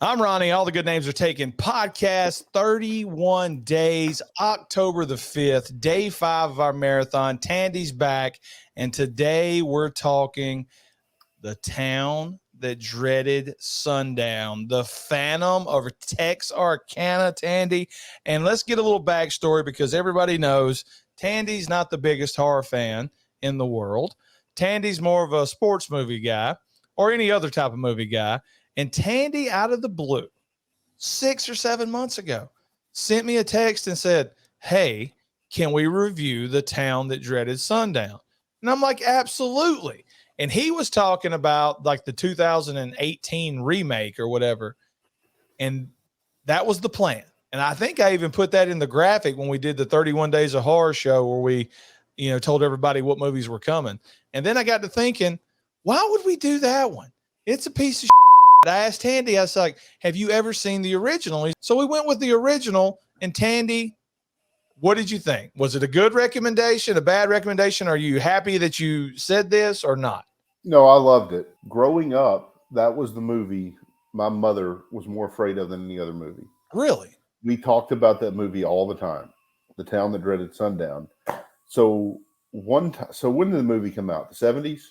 I'm Ronnie. All the good names are taken. Podcast 31 days, October the 5th, day 5 of our marathon. Tandy's back, and today we're talking the town that dreaded Sundown, the Phantom of Texarkana, Tandy. And let's get a little backstory because everybody knows Tandy's not the biggest horror fan in the world. Tandy's more of a sports movie guy or any other type of movie guy. And Tandy, out of the blue, 6 or 7 months ago, sent me a text and said, hey, can we review the town that dreaded Sundown? And I'm like, absolutely. And he was talking about like the 2018 remake or whatever. And that was the plan. And I think I even put that in the graphic when we did the 31 Days of Horror show where we, told everybody what movies were coming. And then I got to thinking, why would we do that one? It's a piece of I asked Tandy, I was like, have you ever seen the original? So we went with the original. And Tandy, what did you think? Was it a good recommendation, a bad recommendation? Are you happy that you said this or not? No, I loved it. Growing up, that was the movie my mother was more afraid of than any other movie. Really? We talked about that movie all the time, The Town That Dreaded Sundown. So when did the movie come out? The 70s?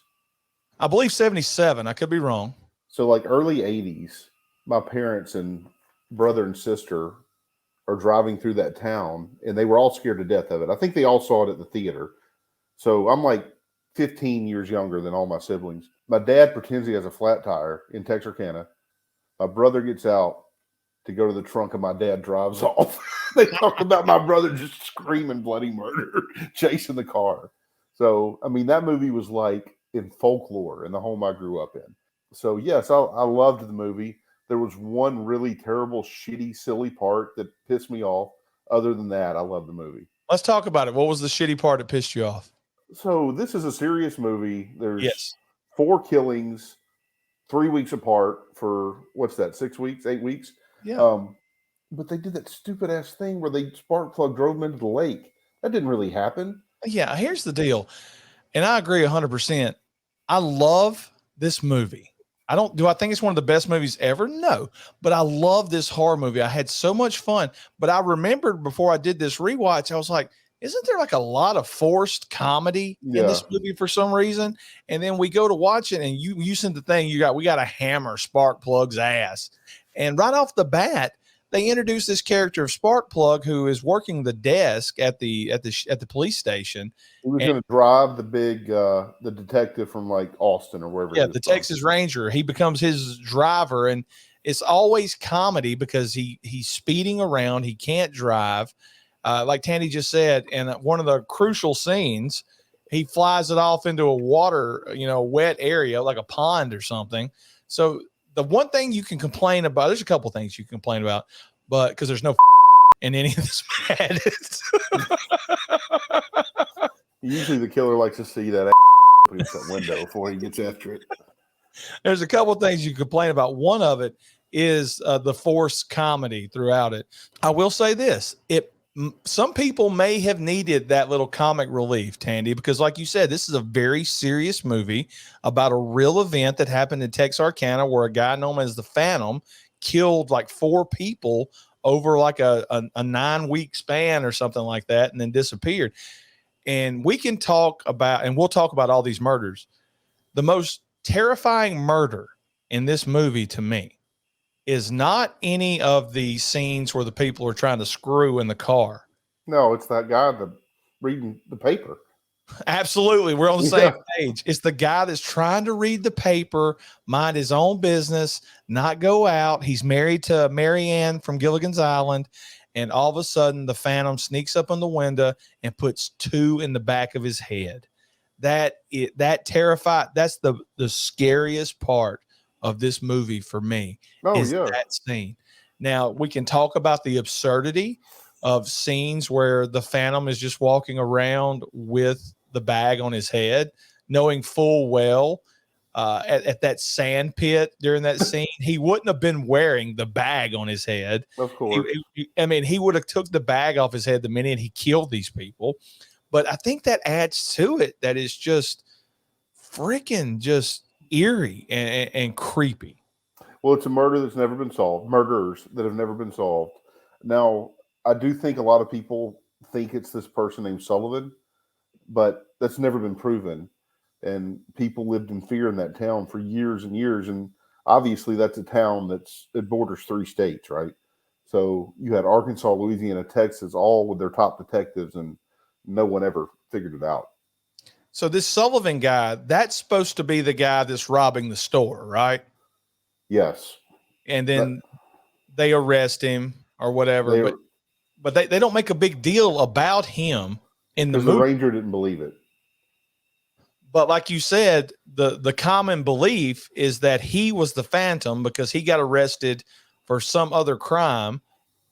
I believe 77. I could be wrong. So like early 80s, my parents and brother and sister are driving through that town, and they were all scared to death of it. I think they all saw it at the theater. So I'm like 15 years younger than all my siblings. My dad pretends he has a flat tire in Texarkana. My brother gets out to go to the trunk, and my dad drives off. They talk about my brother just screaming bloody murder, chasing the car. So, I mean, that movie was like in folklore in the home I grew up in. So, yes, I loved the movie. There was one really terrible, shitty, silly part that pissed me off. Other than that, I love the movie. Let's talk about it. What was the shitty part that pissed you off? So, this is a serious movie. There's 4 killings, 3 weeks apart for, 6 weeks, 8 weeks? Yeah. But they did that stupid-ass thing where they spark plug drove them into the lake. That didn't really happen. Yeah, here's the deal. And I agree 100%. I love this movie. Do I think it's one of the best movies ever? No, but I love this horror movie. I had so much fun, but I remembered before I did this rewatch, I was like, isn't there like a lot of forced comedy in this movie for some reason? And then we go to watch it and you sent the thing we got to hammer Sparkplug's ass. And right off the bat, they introduced this character of Sparkplug who is working the desk at the police station. He was going to drive the detective from like Austin or wherever. Yeah, the Texas Ranger. He becomes his driver, and it's always comedy because he's speeding around. He can't drive, like Tandy just said. And one of the crucial scenes, he flies it off into a water, wet area like a pond or something. So the one thing you can complain about, there's a couple things you can complain about, but because there's no in any of this madness. Usually the killer likes to see that that window before he gets after it. There's a couple things you complain about. One of it is the forced comedy throughout it. I will say this. Some people may have needed that little comic relief, Tandy, because like you said, this is a very serious movie about a real event that happened in Texarkana where a guy known as the Phantom killed like 4 people over like a 9-week span or something like that and then disappeared. And we'll talk about all these murders. The most terrifying murder in this movie to me is not any of the scenes where the people are trying to screw in the car. No, it's that guy reading the paper. Absolutely. We're on the same page. It's the guy that's trying to read the paper, mind his own business, not go out. He's married to Marianne from Gilligan's Island. And all of a sudden the Phantom sneaks up on the window and puts 2 in the back of his head. That terrified. That's the scariest part of this movie for me. That scene. Now we can talk about the absurdity of scenes where the Phantom is just walking around with the bag on his head, knowing full well at that sand pit during that scene, he wouldn't have been wearing the bag on his head. Of course. He would have took the bag off his head the minute he killed these people. But I think that adds to it that is just freaking just eerie and creepy. Well, it's a murder that's never been solved. Murderers that have never been solved. Now, I do think a lot of people think it's this person named Sullivan, but that's never been proven. And people lived in fear in that town for years and years. And obviously, that's a town it borders 3 states, right? So you had Arkansas, Louisiana, Texas, all with their top detectives, and no one ever figured it out. So this Sullivan guy, that's supposed to be the guy that's robbing the store, right? Yes. And then they arrest him or whatever, but they don't make a big deal about him in the movie. Because the ranger didn't believe it. But like you said, the common belief is that he was the Phantom because he got arrested for some other crime,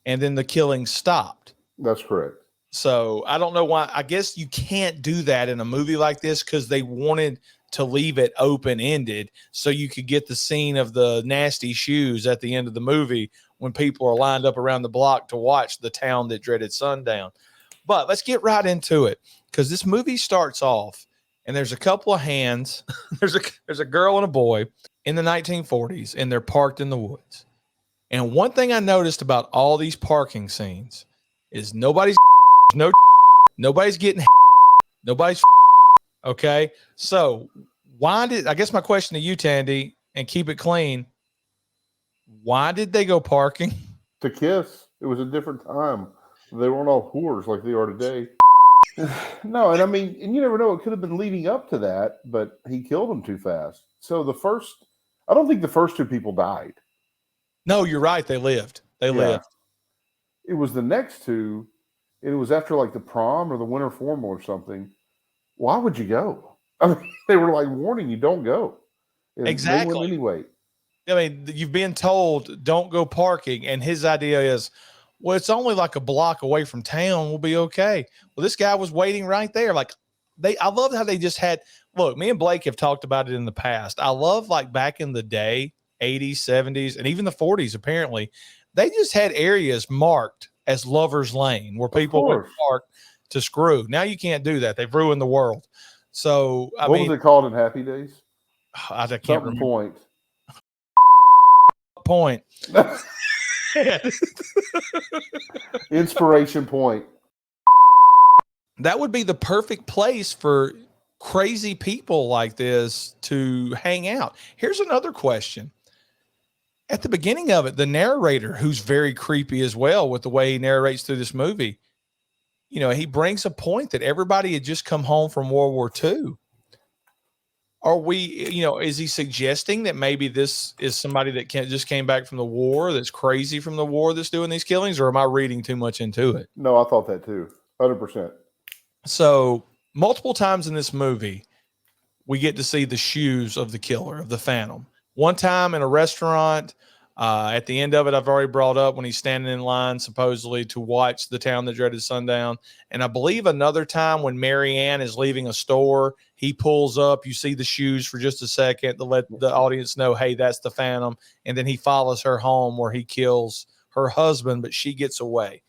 and then the killing stopped. That's correct. So I don't know why. I guess you can't do that in a movie like this because they wanted to leave it open-ended so you could get the scene of the nasty shoes at the end of the movie when people are lined up around the block to watch The Town That Dreaded Sundown. But let's get right into it because this movie starts off and there's a couple of hands. there's a girl and a boy in the 1940s, and they're parked in the woods. And one thing I noticed about all these parking scenes is nobody's getting nobody's okay. So I guess my question to you, Tandy, and keep it clean, why did they go parking? To kiss. It was a different time. They weren't all whores like they are today. No, and I mean, and you never know, it could have been leading up to that, but he killed them too fast. So I don't think the first 2 people died. No, you're right. They lived. Lived. It was the next 2. It was after like the prom or the winter formal or something. Why would you go? I mean, they were like warning you, don't go. And exactly. They went anyway. I mean, you've been told don't go parking, and his idea is, well, it's only like a block away from town. We'll be okay. Well, this guy was waiting right there. Like I love how they just had, look, me and Blake have talked about it in the past. I love like back in the day, 80s, 70s, and even the 40s, apparently, they just had areas marked as Lover's Lane where people would park to screw. Now you can't do that. They've ruined the world. So, what was it called in Happy Days? I can't remember. Point. Inspiration Point. That would be the perfect place for crazy people like this to hang out. Here's another question. At the beginning of it, the narrator, who's very creepy as well with the way he narrates through this movie, you know, he brings a point that everybody had just come home from World War II. Are we, you know, is he suggesting that maybe this is somebody that just came back from the war, that's crazy from the war, that's doing these killings, or am I reading too much into it? No, I thought that too. 100%. So multiple times in this movie, we get to see the shoes of the killer, of the Phantom. One time in a restaurant, at the end of it, I've already brought up when he's standing in line, supposedly to watch The Town That Dreaded Sundown. And I believe another time when Mary Ann is leaving a store, he pulls up, you see the shoes for just a second to let the audience know, hey, that's the Phantom. And then he follows her home where he kills her husband, but she gets away.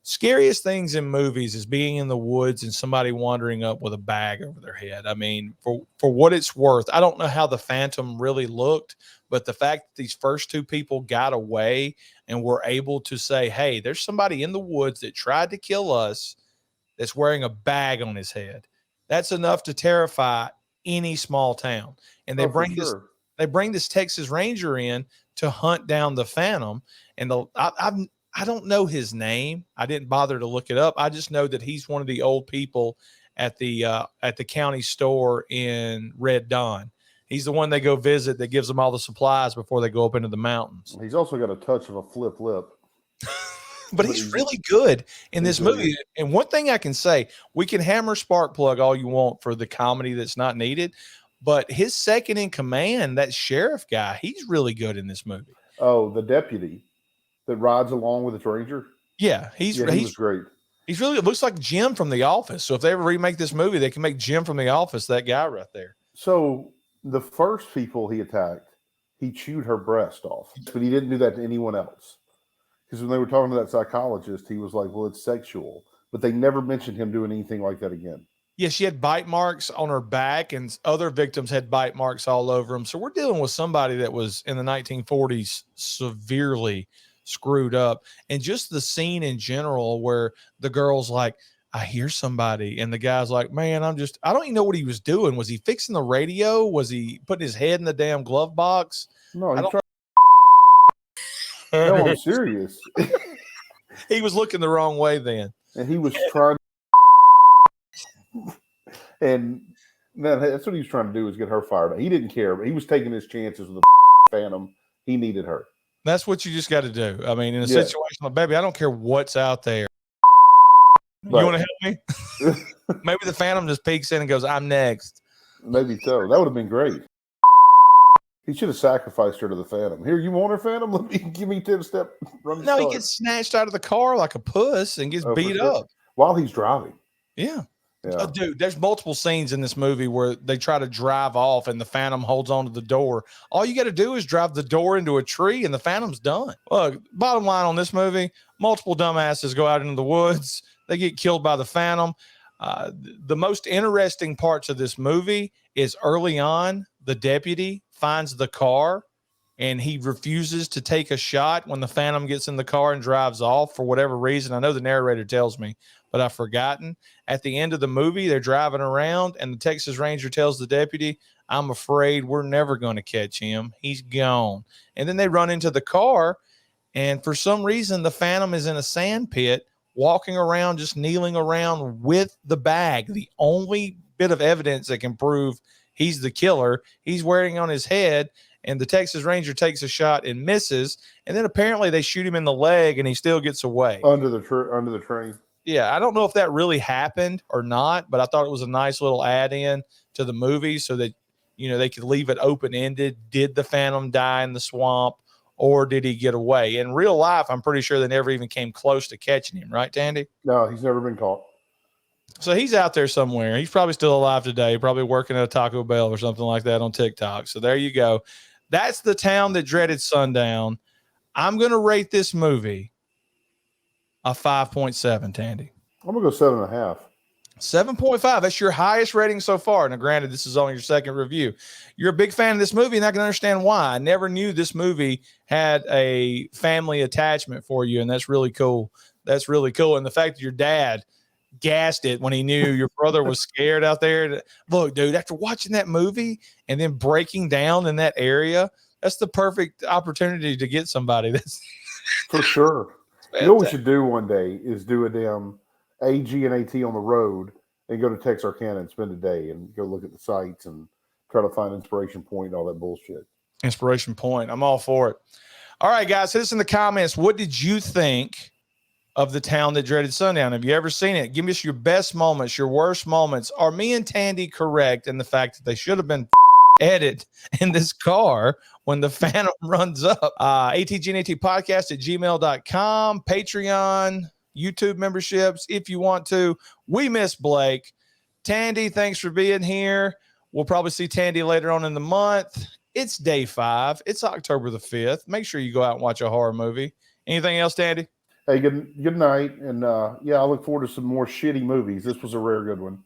Scariest things in movies is being in the woods and somebody wandering up with a bag over their head. I mean, for what it's worth, I don't know how the Phantom really looked, but the fact that these first 2 people got away and were able to say, hey, there's somebody in the woods that tried to kill us that's wearing a bag on his head. That's enough to terrify any small town. And they bring this Texas Ranger in to hunt down the Phantom. And I don't know his name. I didn't bother to look it up. I just know that he's one of the old people at the county store in Red Dawn. He's the one they go visit that gives them all the supplies before they go up into the mountains. He's also got a touch of a flip lip. But he's really good in this movie. And one thing I can say, we can hammer Sparkplug all you want for the comedy that's not needed, but his second in command, that sheriff guy, he's really good in this movie. Oh, the deputy that rides along with the ranger? Yeah, he's great. He's really, it looks like Jim from The Office. So if they ever remake this movie, they can make Jim from The Office that guy right there. So the first people he attacked, he chewed her breast off, but he didn't do that to anyone else. Because when they were talking to that psychologist, he was like, well, it's sexual. But they never mentioned him doing anything like that again. Yeah, she had bite marks on her back, and other victims had bite marks all over them. So we're dealing with somebody that was in the 1940s severely screwed up. And just the scene in general where the girl's like, I hear somebody. And the guy's like, man, I don't even know what he was doing. Was he fixing the radio? Was he putting his head in the damn glove box? No, I he don't tried. No, I'm serious. He was looking the wrong way then. And he was trying. And that's what he was trying to do, was get her fired. He didn't care, but he was taking his chances with the Phantom. He needed her. That's what you just got to do. I mean, in a situation like, baby, I don't care what's out there. Right. You want to help me? Maybe the Phantom just peeks in and goes, I'm next. Maybe so. That would have been great. He should have sacrificed her to the Phantom. Here, you want her, Phantom? Give me 10-step run. No, he gets snatched out of the car like a puss and gets beat up while he's driving. Yeah. Dude, there's multiple scenes in this movie where they try to drive off and the Phantom holds onto the door. All you got to do is drive the door into a tree and the Phantom's done. Look, bottom line on this movie, multiple dumbasses go out into the woods. They get killed by the Phantom. The most interesting parts of this movie is early on, the deputy finds the car and he refuses to take a shot when the Phantom gets in the car and drives off for whatever reason. I know the narrator tells me, but I've forgotten. At the end of the movie, they're driving around and the Texas Ranger tells the deputy, I'm afraid we're never going to catch him. He's gone. And then they run into the car, and for some reason, the Phantom is in a sand pit, walking around, just kneeling around with the bag. The only bit of evidence that can prove he's the killer. He's wearing on his head, and the Texas Ranger takes a shot and misses. And then apparently they shoot him in the leg, and he still gets away. Under the train. Yeah, I don't know if that really happened or not, but I thought it was a nice little add-in to the movie so that, they could leave it open-ended. Did the Phantom die in the swamp, or did he get away? In real life, I'm pretty sure they never even came close to catching him, right, Tandy? No, he's never been caught. So he's out there somewhere. He's probably still alive today, probably working at a Taco Bell or something like that on TikTok. So there you go. That's The Town That Dreaded Sundown. I'm going to rate this movie a 5.7, Tandy. I'm going to go 7.5. 7.5. That's your highest rating so far. Now, granted, this is only your second review. You're a big fan of this movie, and I can understand why. I never knew this movie had a family attachment for you, and that's really cool. That's really cool. And the fact that your dad gassed it when he knew your brother was scared out there. Look, dude, after watching that movie and then breaking down in that area, that's the perfect opportunity to get somebody. That's for sure. You know what we should do one day is do a damn AG and AT on the road and go to Texarkana and spend a day and go look at the sites and try to find Inspiration Point and all that bullshit. Inspiration Point. I'm all for it. All right, guys, hit us in the comments. What did you think of The Town That Dreaded Sundown? Have you ever seen it? Give us your best moments, your worst moments. Are me and Tandy correct in the fact that they should have been edited in this car when the Phantom runs up? ATGNAT podcast at gmail.com, Patreon, YouTube memberships if you want to. We miss Blake. Tandy, thanks for being here. We'll probably see Tandy later on in the month. It's day 5. It's October the 5th. Make sure you go out and watch a horror movie. Anything else, Tandy? Hey, good night. And I look forward to some more shitty movies. This was a rare good one.